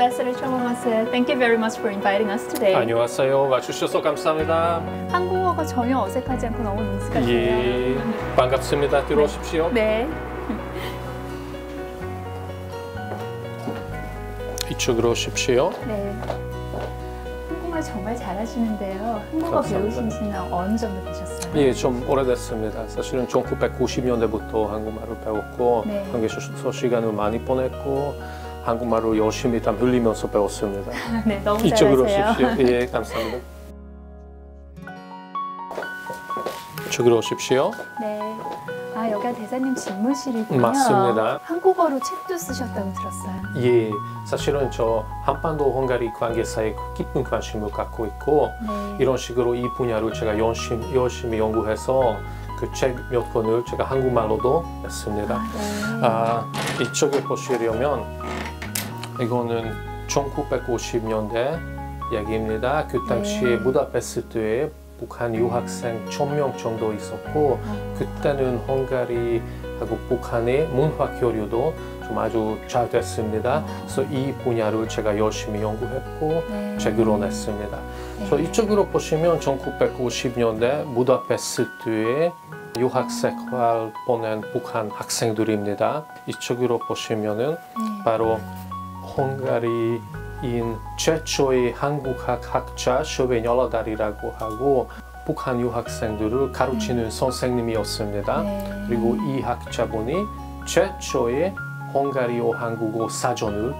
Ambassador Cho Moon-woo. Thank you very much for inviting us today. 안녕하세요. 와주셔서 감사합니다. 한국어가 전혀 어색하지 않고 너무 능숙하세요. 예, 반갑습니다. 들어오십시오. 네. 이쪽으로 오십시오. 네. 한국말 정말 잘하시는데요. 한국어 배우신 지는 어느 정도 되셨어요? 예, 좀 오래됐습니다. 사실은 1990년대부터 한국말을 배웠고 네. 한국에서 시간을 많이 보냈고 한국말을 열심히 땀 흘리면서 배웠습니다. 네, 너무 이쪽으로 잘하세요. 오십시오. 예, 감사합니다. 이쪽으로 오십시오. 네. 아, 여기가 대사님 집무실이군요. 맞습니다. 한국어로 책도 쓰셨다고 들었어요. 예, 사실은 저 한반도 헝가리 관계사에 깊은 관심을 갖고 있고 네. 이런 식으로 이 분야를 제가 열심히 연구해서 그 책 몇 권을 제가 한국말로도 냈습니다. 네. 이쪽에 보시려면 이거는 1950년대 얘기입니다. 그 당시에 네. 부다페스트에 북한 유학생 1000명 정도 있었고 그때는 헝가리하고 북한의 문화 교류도 좀 아주 잘 됐습니다. 그래서 이 분야를 제가 열심히 연구했고 네. 책으로 냈습니다. 네. 그래서 이쪽으로 보시면 1950년대 부다페스트에 유학생활 보낸 북한 학생들입니다. 이쪽으로 보시면은 바로 헝가리인 최초의 한국학 학자 쇼베니얼라달이라고 하고 북한 유학생들을 가르치는 선생님이었습니다. 네. 그리고 이 학자분이 최초의 헝가리어 한국어 사전을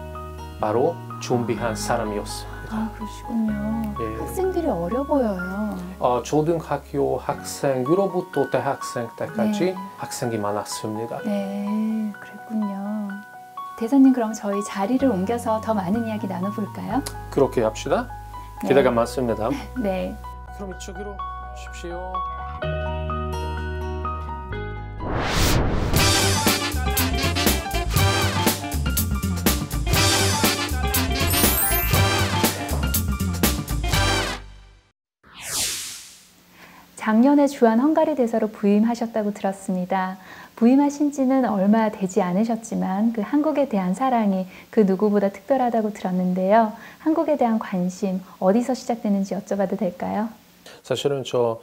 바로 준비한 사람이었습니다. 아, 그러시군요. 예. 학생들이 어려 보여요. 초등학교 학생으로부터 대학생 때까지 네. 학생이 많았습니다. 네, 그랬군요. 대사님, 그럼 저희 자리를 옮겨서 더 많은 이야기 나눠볼까요? 그렇게 합시다. 네. 기대가 많습니다. 네. 그럼 이쪽으로 오십시오. 작년에 주한 헝가리 대사로 부임하셨다고 들었습니다. 부임하신 지는 얼마 되지 않으셨지만 그 한국에 대한 사랑이 그 누구보다 특별하다고 들었는데요. 한국에 대한 관심 어디서 시작되는지 여쭤봐도 될까요? 사실은 저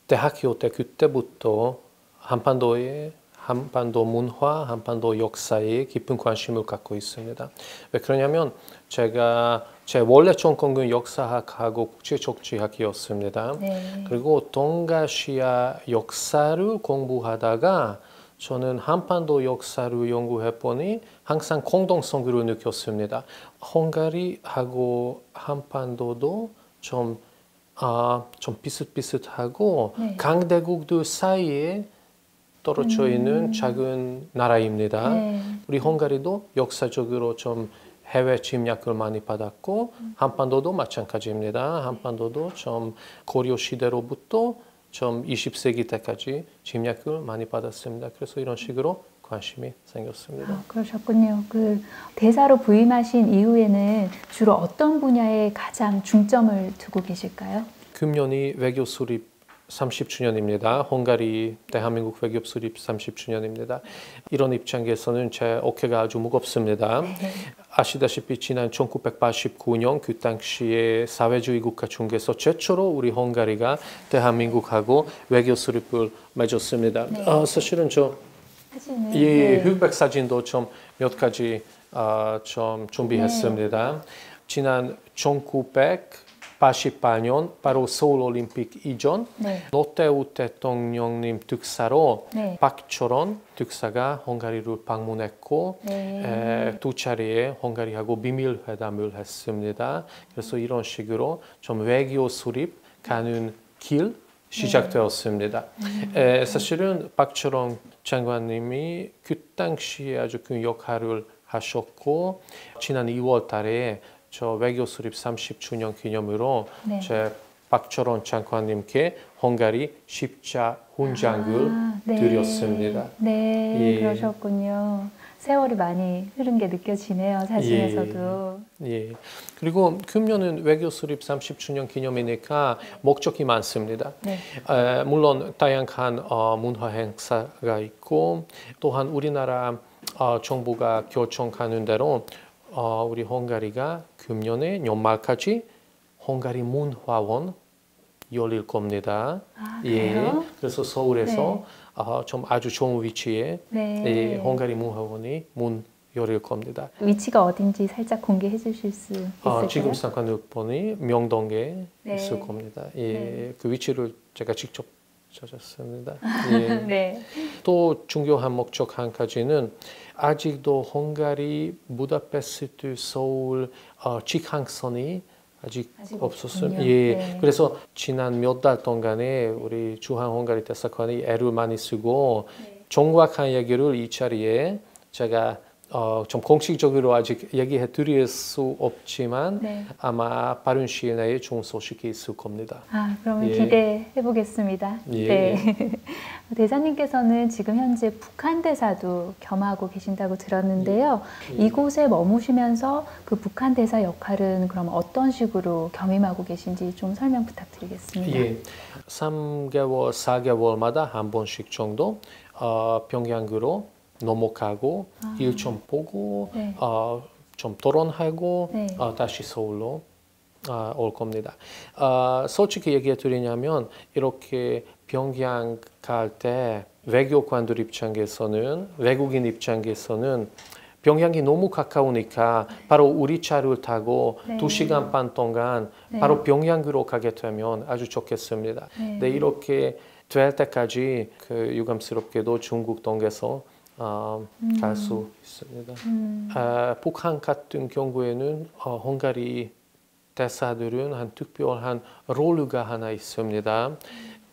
대학교 때 그때부터 한반도 문화, 한반도 역사에 깊은 관심을 갖고 있습니다. 왜 그러냐면 제가 제 원래 전공은 역사학하고 국제정치학이었습니다. 네. 그리고 동아시아 역사를 공부하다가 저는 한반도 역사를 연구해 보니 항상 공동성을 느꼈습니다. 헝가리하고 한반도도 좀 비슷비슷하고 네. 강대국들 사이에 떨어져 있는 작은 나라입니다. 네. 우리 헝가리도 역사적으로 좀 해외 침략을 많이 받았고 한반도도 마찬가지입니다. 한반도도 좀 고려 시대로부터 좀 20세기 때까지 침략을 많이 받았습니다. 그래서 이런 식으로 관심이 생겼습니다. 아, 그러셨군요. 그 대사로 부임하신 이후에는 주로 어떤 분야에 가장 중점을 두고 계실까요? 금년이 외교 수립 30주년입니다. 헝가리 대한민국 외교 수립 30주년입니다. 이런 입장에서는 제 어깨가 아주 무겁습니다. 아시다시피 지난 1989년 그 당시에 사회주의 국가 중에서 최초로 우리 헝가리가 대한민국하고 외교 수립을 맺었습니다. 네. 사실은 저 사진은 이 흑백 사진도 좀 몇 가지 좀 준비했습니다. 지난 1988년 바로 서울 올림픽 이전 노태우 대통령님 특사로 박철원 특사가 헝가리를 방문했고 두 차례에 헝가리하고 비밀 회담을 했습니다. 그래서 이런 식으로 좀 외교 수립 가는 길 시작되었습니다. 사실은 박철원 장관님이 그 당시에 아주 큰 역할을 하셨고 지난 2월 달에 저 외교 수립 30주년 기념으로 제 박철원 장관님께 헝가리 십자 훈장을 드렸습니다. 네, 그러셨군요. 세월이 많이 흐른 게 느껴지네요, 사진에서도. 예. 그리고 금년은 외교 수립 30주년 기념이니까 목적이 많습니다. 물론 다양한 문화 행사가 있고 또한 우리나라 정부가 결정하는 대로 우리 헝가리가 금년에 연말까지 헝가리 문화원 열릴 겁니다. 그래요? 그래서 서울에서 좀 아주 좋은 위치에 네. 헝가리 문화원이 문 열릴 겁니다. 위치가 어딘지 살짝 공개해 주실 수 있을까요? 지금 상관육번이 명동에 네. 있을 겁니다. 네. 그 위치를 제가 직접 찾았습니다. 네. 또 중요한 목적 한 가지는 아직도 헝가리 부다페스트 서울 직항선이 아직 없었어요. 네. 그래서 지난 몇 달 동안에 우리 주한 헝가리 대사관이 애를 많이 쓰고 정확한 얘기를 이 자리에 제가 좀 공식적으로 아직 얘기해 드릴 수 없지만 아마 빠른 시일 내에 좋은 소식이 있을 겁니다. 그러면 기대해 보겠습니다. 네. 대사님께서는 지금 현재 북한 대사도 겸하고 계신다고 들었는데요. 이곳에 머무시면서 그 북한 대사 역할은 그럼 어떤 식으로 겸임하고 계신지 좀 설명 부탁드리겠습니다. 3개월, 4개월마다 한 번씩 정도 평양으로 넘어가고 일 좀 보고 좀 토론하고 다시 서울로 올 겁니다. 솔직히 얘기해 드리냐면 이렇게 평양 갈 때 외교관들 입장에서는 외국인 입장에서는 평양이 너무 가까우니까 바로 우리 차를 타고 2시간 반 동안 바로 평양으로 가게 되면 아주 좋겠습니다. 근데 이렇게 될 때까지 그 유감스럽게도 중국 동에서 갈 수 있습니다. 북한 같은 경우에는 헝가리 대사들은 한 특별한 롤가 하나 있습니다.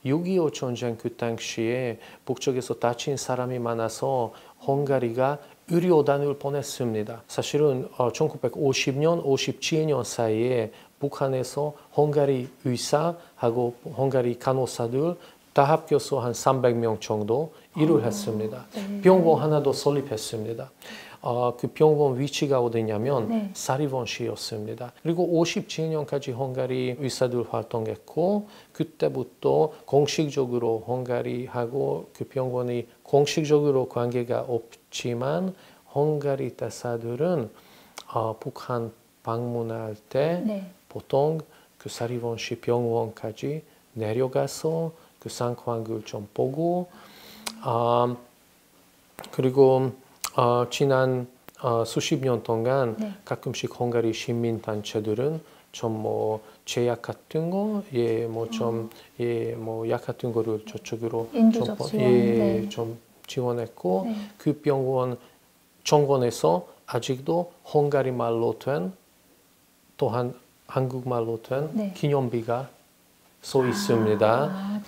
6.25 전쟁 그 당시에 북쪽에서 다친 사람이 많아서 헝가리가 의료단을 보냈습니다. 사실은 1950년, 57년 사이에 북한에서 헝가리 의사하고 헝가리 간호사들 다 합쳐서 한 300명 정도 일을 했습니다. 병원 하나도 설립했습니다. 그 병원 위치가 어디냐면 사리본시였습니다. 그리고 57년까지 헝가리 의사들 활동했고 그때부터 공식적으로 헝가리하고 그 병원이 공식적으로 관계가 없지만 헝가리 대사들은 북한 방문할 때 보통 그 사리본시 병원까지 내려가서 그 상황을 좀 보고 그리고 지난 수십 년 동안 가끔씩 헝가리 시민 단체들은 좀 뭐 제약 같은 거, 약 같은 거를 저쪽으로 좀 지원했고 그 병원 정원에서 아직도 헝가리 말로 된 또한 한국말로 된 기념비가 서 있습니다.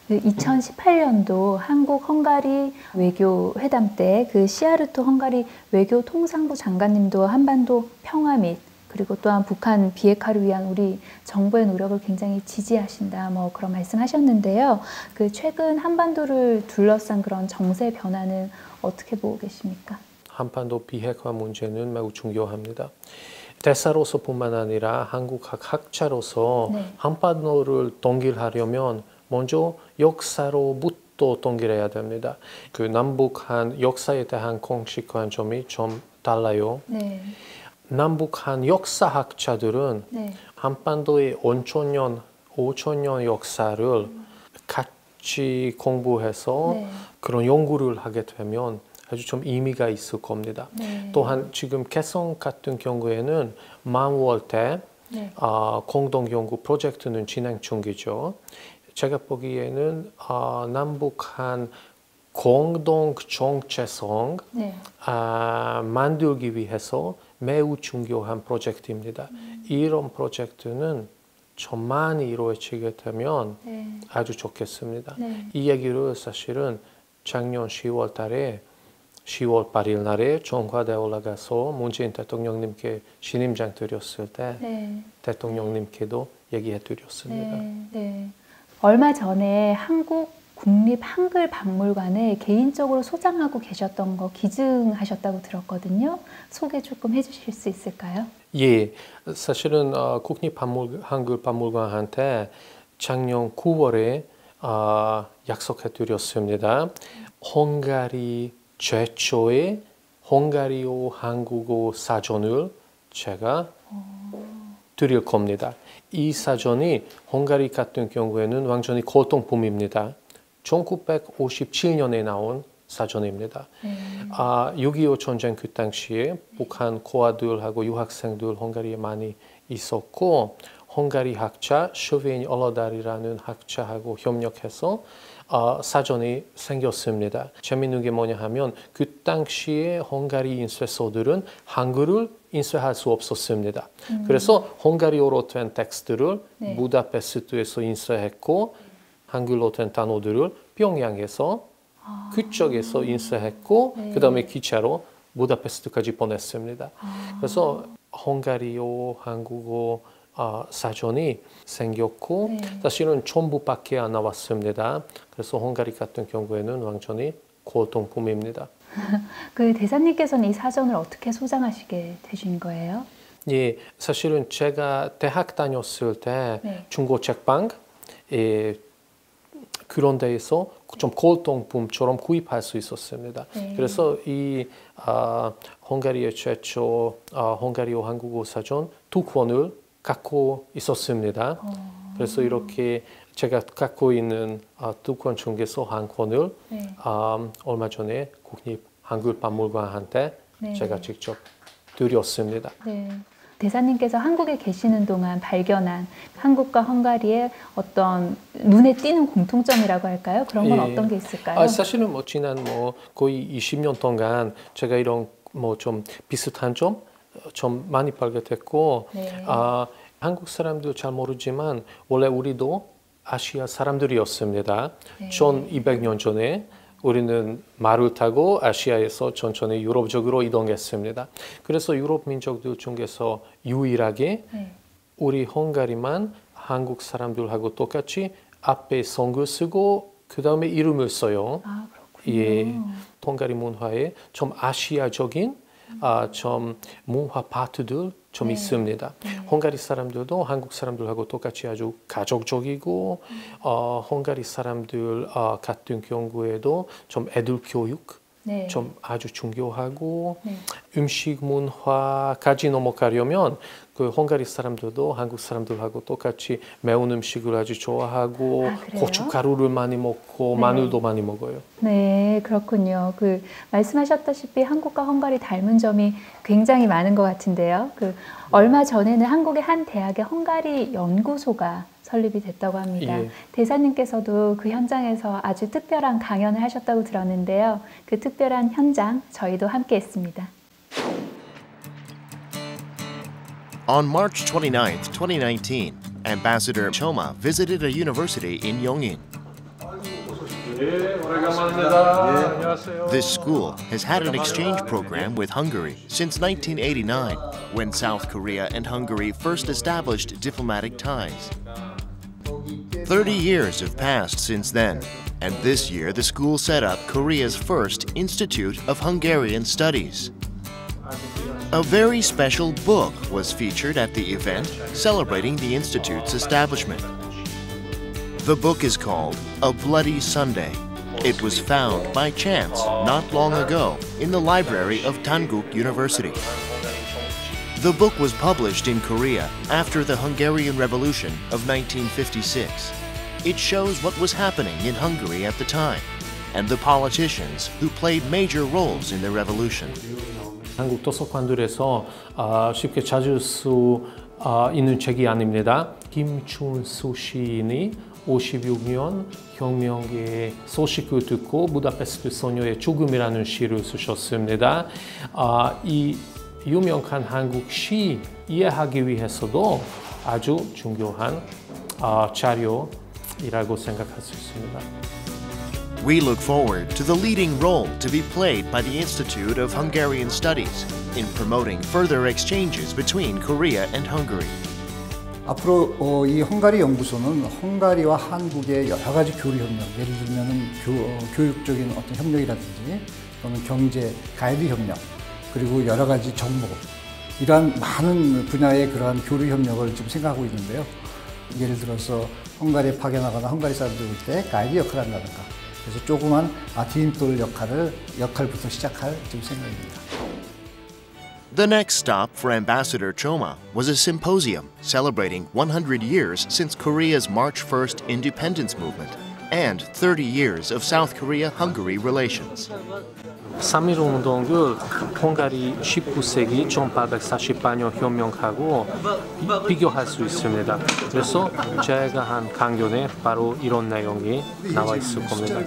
2018년도 한국-헝가리 외교회담 때 그 시아르토 헝가리 외교통상부 장관님도 한반도 평화 및 그리고 또한 북한 비핵화를 위한 우리 정부의 노력을 굉장히 지지하신다 뭐 그런 말씀하셨는데요. 그 최근 한반도를 둘러싼 그런 정세 변화는 어떻게 보고 계십니까? 한반도 비핵화 문제는 매우 중요합니다. 대사로서뿐만 아니라 한국학 학자로서 한반도를 동일하려면 먼저 역사로부터 동일해야 됩니다. 그 남북한 역사에 대한 공식 관점이 좀 달라요. 남북한 역사학자들은 한반도의 5천년 역사를 같이 공부해서 그런 연구를 하게 되면 아주 좀 의미가 있을 겁니다. 또한 지금 개성 같은 경우에는 만월 때 공동 연구 프로젝트는 진행 중이죠. 제가 보기에는 남북한 공동 정체성 만들기 위해서 매우 중요한 프로젝트입니다. 이런 프로젝트는 좀 많이 이루어지게 되면 아주 좋겠습니다. 이 얘기를 사실은 작년 10월 달에 10월 8일 날에 청와대에 올라가서 문재인 대통령님께 신임장 드렸을 때 대통령님께도 얘기해 드렸습니다. 얼마 전에 한국 국립한글박물관에 개인적으로 소장하고 계셨던 거 기증하셨다고 들었거든요. 소개 조금 해주실 수 있을까요? 사실은 국립한글박물관한테 작년 9월에 약속해 드렸습니다. 헝가리 최초의 헝가리어 한국어 사전을 제가 드릴 겁니다. 이 사전이 헝가리 같은 경우에는 완전히 고등품입니다. 1957년에 나온 사전입니다. 6.25 전쟁 그 당시에 북한 고아들하고 유학생들 헝가리에 많이 있었고 헝가리 학자 슈베인 얼러달이라는 학자하고 협력해서 사전이 생겼습니다. 재미있는 게 뭐냐 하면 그 당시에 헝가리 인쇄소들은 한글을 인쇄할 수 없었습니다. 그래서 헝가리어로 된 텍스트를 부다페스트에서 인쇄했고 한글로 된 단어들을 평양에서 그쪽에서 인쇄했고 그 다음에 기차로 부다페스트까지 보냈습니다. 그래서 헝가리어, 한국어 사전이 생겼고 사실은 전부밖에 안 나왔습니다. 그래서 헝가리 같은 경우에는 완전히 고등품입니다. 그 대사님께서는 이 사전을 어떻게 소장하시게 되신 거예요? 예, 사실은 제가 대학 다녔을 때 중고 책방 그런 데에서 좀 고등품처럼 구입할 수 있었습니다. 그래서 이 헝가리의 최초 헝가리어 한국어 사전 2권을 갖고 있었습니다. 그래서 이렇게 제가 갖고 있는 2권 중에서 한 권을 얼마 전에 국립 한글박물관한테 제가 직접 드렸습니다. 대사님께서 한국에 계시는 동안 발견한 한국과 헝가리의 어떤 눈에 띄는 공통점이라고 할까요? 그런 건 어떤 게 있을까요? 사실은 지난 거의 20년 동안 제가 이런 좀 비슷한 점 좀 많이 발견했고 한국 사람도 잘 모르지만 원래 우리도 아시아 사람들이었습니다. 1200년 전에 우리는 말을 타고 아시아에서 천천히 유럽적으로 이동했습니다. 그래서 유럽 민족들 중에서 유일하게 우리 헝가리만 한국 사람들하고 똑같이 앞에 성을 쓰고 그 다음에 이름을 써요. 헝가리 문화에 좀 아시아적인 좀 문화 파트들 좀 있습니다. 헝가리 사람들도 한국 사람들하고 똑같이 아주 가족적이고 헝가리 사람들 같은 경우에도 좀 애들 교육 좀 아주 중요하고 음식 문화까지 넘어가려면 그 헝가리 사람들도 한국 사람들하고 똑같이 매운 음식을 아주 좋아하고 고춧가루를 많이 먹고 마늘도 많이 먹어요. 네, 그렇군요. 그 말씀하셨다시피 한국과 헝가리 닮은 점이 굉장히 많은 것 같은데요. 그 얼마 전에는 한국의 한 대학의 헝가리 연구소가 설립이 됐다고 합니다. 대사님께서도 그 현장에서 아주 특별한 강연을 하셨다고 들었는데요. 그 특별한 현장 저희도 함께 했습니다. On March 29, 2019, Ambassador Choma visited a university in Yongin. This school has had an exchange program with Hungary since 1989, when South Korea and Hungary first established diplomatic ties. 30 years have passed since then, and this year the school set up Korea's first Institute of Hungarian Studies. A very special book was featured at the event celebrating the Institute's establishment. The book is called A Bloody Sunday. It was found by chance not long ago in the library of Tanguk University. The book was published in Korea after the Hungarian Revolution of 1956. It shows what was happening in Hungary at the time and the politicians who played major roles in the revolution. 한국 도서관들에서 쉽게 찾을 수 있는 책이 아닙니다. 김춘수 시인이 56년 혁명의 소식을 듣고 부다페스트 소녀의 죽음이라는 시를 쓰셨습니다. 이 유명한 한국 시 이해하기 위해서도 아주 중요한 자료이라고 생각할 수 있습니다. We look forward to the leading role to be played by the Institute of Hungarian Studies in promoting further exchanges between Korea and Hungary. 앞으로 이 헝가리 연구소는 헝가리와 한국의 여러 가지 교류 협력, 예를 들면 교육적인 어떤 협력이라든지 또는 경제, 가이드 협력, 그리고 여러 가지 정보, 이러한 많은 분야의 그러한 교류 협력을 지금 생각하고 있는데요. 예를 들어서 헝가리에 파견하거나 헝가리 사람들 올 때 가이드 역할을 한다든가, 그래서 조그만 디딤돌 역할부터 시작할 지금 생각입니다. The next stop for Ambassador Choma was a symposium celebrating 100 years since Korea's March 1st independence movement and 30 years of South Korea-Hungary relations. 3.1 운동을 헝가리 19세기 1848년 혁명하고 비교할 수 있습니다. 그래서 제가 한 강연에 바로 이런 내용이 나와 있을 겁니다.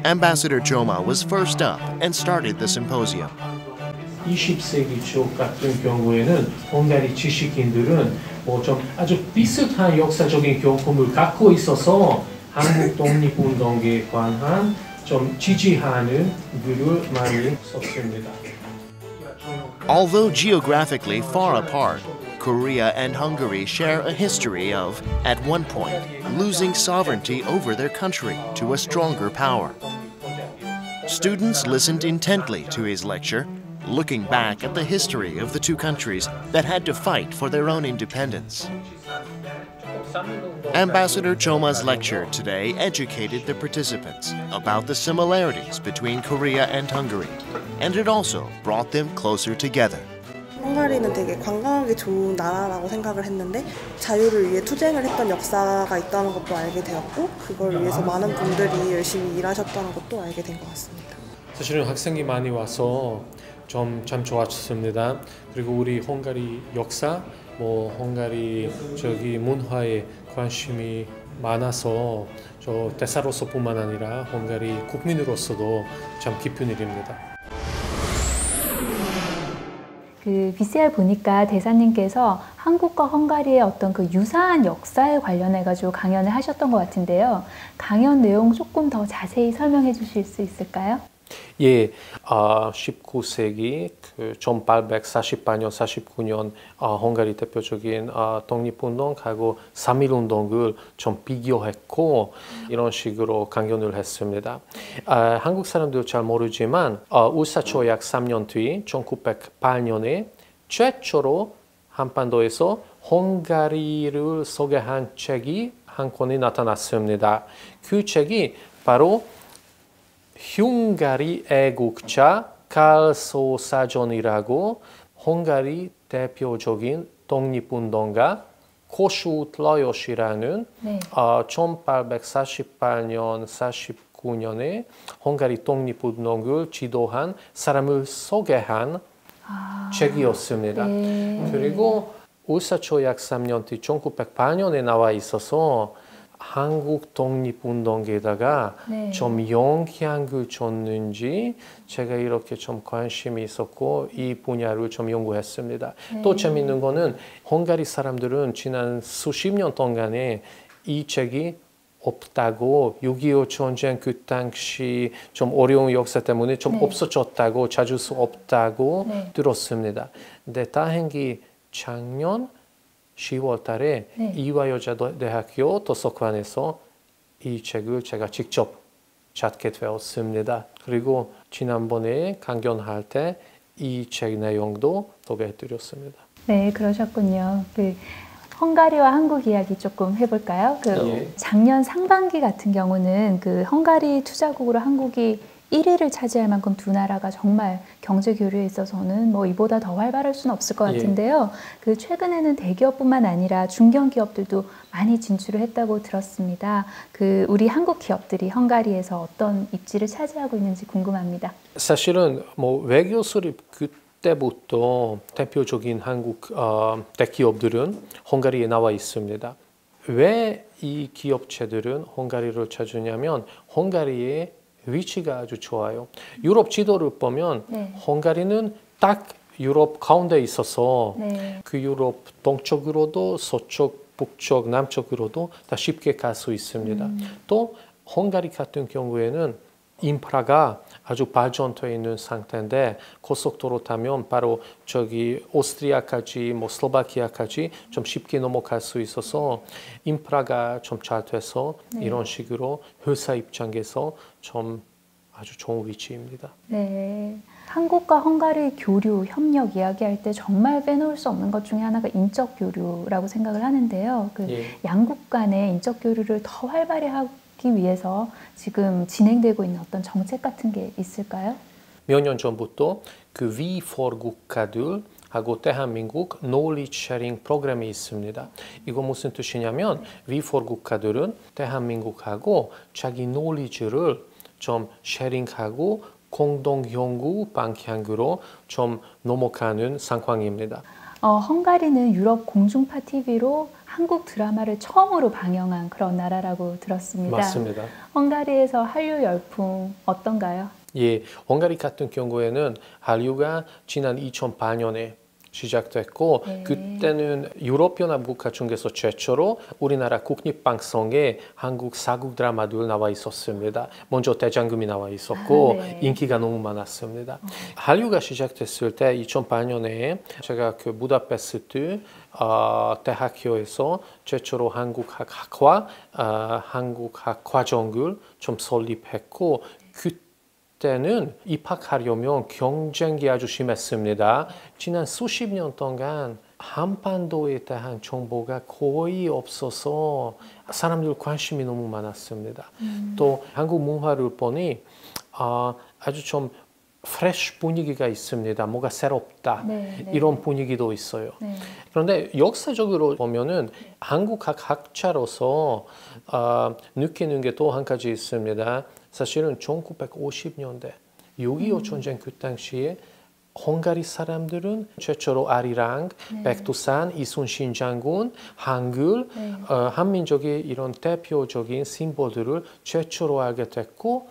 Ambassador Choma was first up and started the symposium. 20세기 초 같은 경우에는 헝가리 지식인들은 좀 아주 비슷한 역사적인 경험을 갖고 있어서 한국 독립운동에 관한 좀 지지하는 글을 많이 썼습니다. Although geographically far apart, Korea and Hungary share a history of, at one point, losing sovereignty over their country to a stronger power. Students listened intently to his lecture, looking back at the history of the two countries that had to fight for their own independence. Ambassador Choma's lecture today educated the participants about the similarities between Korea and Hungary, and it also brought them closer together. 헝가리는 되게 관광하기 좋은 나라라고 생각을 했는데 자유를 위해 투쟁을 했던 역사가 있다는 것도 알게 되었고 그걸 위해서 많은 분들이 열심히 일하셨다는 것도 알게 된 것 같습니다. 사실은 학생이 많이 와서 참 좋았습니다. 그리고 우리 헝가리 역사, 헝가리 문화에 관심이 많아서 저 대사로서뿐만 아니라 헝가리 국민으로서도 참 기쁜 일입니다. 그 VCR 보니까 대사님께서 한국과 헝가리의 어떤 그 유사한 역사에 관련해 가지고 강연을 하셨던 것 같은데요. 강연 내용 조금 더 자세히 설명해 주실 수 있을까요? 예, 19세기 1848년, 49년 헝가리 대표적인 독립운동하고 3.1 운동을 좀 비교했고 이런 식으로 강연을 했습니다. 한국 사람도 잘 모르지만 울사조약 3년 뒤 1908년에 최초로 한반도에서 헝가리를 소개한 책이 한 권이 나타났습니다. 그 책이 바로 헝가리 애국자 칼소사전이라고 헝가리 대표적인 독립운동가 코슈트 라요시라는 1848년, 49년에 헝가리 독립운동을 지도한 사람을 소개한 책이었습니다. 그리고 울사조약 3년 뒤 1908년에 나와 있어서 한국 독립운동에다가 좀 영향을 줬는지 제가 이렇게 좀 관심이 있었고 이 분야를 좀 연구했습니다. 또 재밌는 거는 헝가리 사람들은 지난 수십 년 동안에 이 책이 없다고 6.25 전쟁 그 당시 좀 어려운 역사 때문에 좀 없어졌다고 찾을 수 없다고 들었습니다. 근데 다행히 작년 10월 달에 이화여자대학교 도서관에서 이 책을 제가 직접 찾게 되었습니다. 그리고 지난번에 강연할 때 이 책 내용도 소개해드렸습니다. 네, 그러셨군요. 헝가리와 한국 이야기 조금 해볼까요? 작년 상반기 같은 경우는 헝가리 투자국으로 한국이 1위를 차지할 만큼 두 나라가 정말 경제 교류에 있어서는 이보다 더 활발할 수는 없을 것 같은데요. 최근에는 대기업뿐만 아니라 중견 기업들도 많이 진출을 했다고 들었습니다. 우리 한국 기업들이 헝가리에서 어떤 입지를 차지하고 있는지 궁금합니다. 사실은 외교 수립 그때부터 대표적인 한국 대기업들은 헝가리에 나와 있습니다. 왜 이 기업체들은 헝가리를 찾으냐면 헝가리의 위치가 아주 좋아요. 유럽 지도를 보면 헝가리는 딱 유럽 가운데 있어서 그 유럽 동쪽으로도 서쪽, 북쪽, 남쪽으로도 다 쉽게 갈 수 있습니다. 또 헝가리 같은 경우에는 인프라가 아주 발전되어 있는 상태인데 고속도로 타면 바로 오스트리아까지 슬로바키아까지 좀 쉽게 넘어갈 수 있어서 인프라가 좀 잘 돼서 이런 식으로 회사 입장에서 좀 아주 좋은 위치입니다. 네, 한국과 헝가리 교류, 협력 이야기할 때 정말 빼놓을 수 없는 것 중에 하나가 인적 교류라고 생각을 하는데요. 양국 간의 인적 교류를 더 활발히 하기 위해서 지금 진행되고 있는 어떤 정책 같은 게 있을까요? 몇 년 전부터 그 V4 국가들 하고 대한민국 knowledge sharing 프로그램이 있습니다. 이거 무슨 뜻이냐면 V4 국가들은 대한민국하고 자기 knowledge를 좀 쉐링하고 공동 연구 방향으로 좀 넘어가는 상황입니다. 헝가리는 유럽 공중파 TV로 한국 드라마를 처음으로 방영한 그런 나라라고 들었습니다. 맞습니다. 헝가리에서 한류 열풍 어떤가요? 예, 헝가리 같은 경우에는 한류가 지난 2008년에 시작됐고 네. 그때는 유럽연합 국가 중에서 최초로 우리나라 국립방송에 한국 사극 드라마들 나와 있었습니다. 먼저 대장금이 나와 있었고 네. 인기가 너무 많았습니다. 한류가 시작됐을 때 2008년에 제가 그 부다페스트 대학교에서 최초로 한국학과 한국학 과정을 좀 설립했고 그때는 입학하려면 경쟁이 아주 심했습니다. 지난 수십 년 동안 한반도에 대한 정보가 거의 없어서 사람들 관심이 너무 많았습니다. 또 한국 문화를 보니 아주 좀 프레쉬 분위기가 있습니다. 뭐가 새롭다. 네, 네. 이런 분위기도 있어요. 네. 그런데 역사적으로 보면은 한국학 학자로서 느끼는 게 또 한 가지 있습니다. 사실은 1950년대 6.25 전쟁 그 당시에 헝가리 사람들은 최초로 아리랑, 백두산, 이순신 장군, 한글, 한민족의 이런 대표적인 심볼들을 최초로 알게 됐고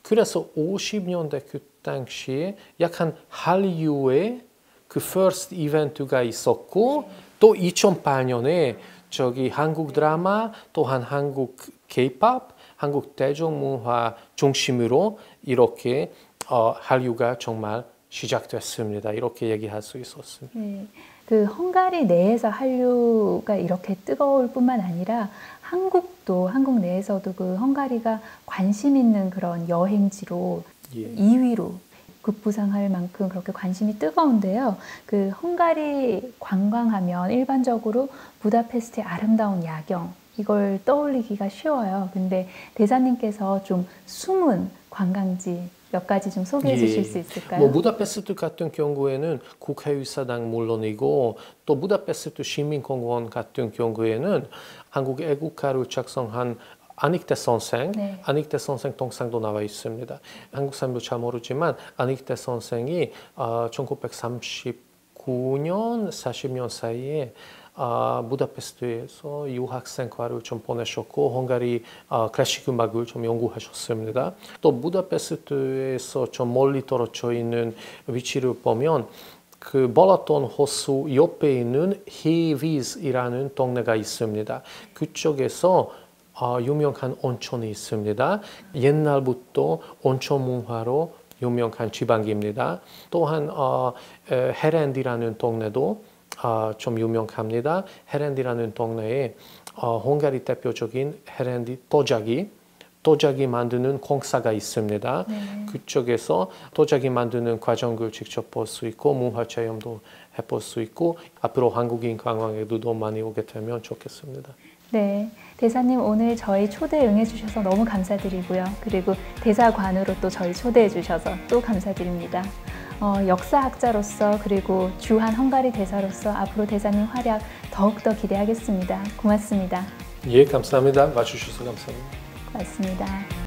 그래서 50년대 그 당시에 약간 한류의 그 first 이벤트가 있었고 또 2008년에 저기 한국 드라마 또한 한국 K-pop 한국 대중문화 중심으로 이렇게 한류가 정말 시작됐습니다. 이렇게 얘기할 수 있었습니다. 네. 그 헝가리 내에서 한류가 이렇게 뜨거울 뿐만 아니라 한국 내에서도 그 헝가리가 관심 있는 그런 여행지로 2위로 급부상할 만큼 그렇게 관심이 뜨거운데요. 그 헝가리 관광하면 일반적으로 부다페스트의 아름다운 야경 이걸 떠올리기가 쉬워요. 근데 대사님께서 좀 숨은 관광지 몇 가지 좀 소개해 주실 수 있을까요? 뭐 부다페스트 같은 경우에는 국회의사당 물론이고 또 부다페스트 시민공원 같은 경우에는 한국 애국가를 작성한 안익대 선생, 안익대 선생 동상도 나와 있습니다. 한국 사람도 잘 모르지만 안익대 선생이 1939년, 40년 사이에 부다페스트에서 유학 생활을 좀 보내셨고 헝가리 클래식 음악을 좀 연구하셨습니다. 또 부다페스트에서 좀 멀리 떨어져 있는 위치를 보면 그 볼라톤 호수 옆에 있는 헤비즈이라는 동네가 있습니다. 그쪽에서 유명한 온천이 있습니다. 옛날부터 온천 문화로 유명한 지방입니다. 또한 헤렌디라는 동네도 좀 유명합니다. 헤렌디라는 동네에 헝가리 대표적인 헤렌디 도자기 만드는 공사가 있습니다. 그쪽에서 도자기 만드는 과정을 직접 볼 수 있고 문화 체험도 해볼 수 있고 앞으로 한국인 관광에도 더 많이 오게 되면 좋겠습니다. 네, 대사님 오늘 저희 초대 응해 주셔서 너무 감사드리고요. 그리고 대사관으로 또 저희 초대해 주셔서 또 감사드립니다. 역사학자로서 그리고 주한 헝가리 대사로서 앞으로 대사님 활약 더욱더 기대하겠습니다. 고맙습니다. 예, 감사합니다. 와주셔서 감사합니다. 고맙습니다.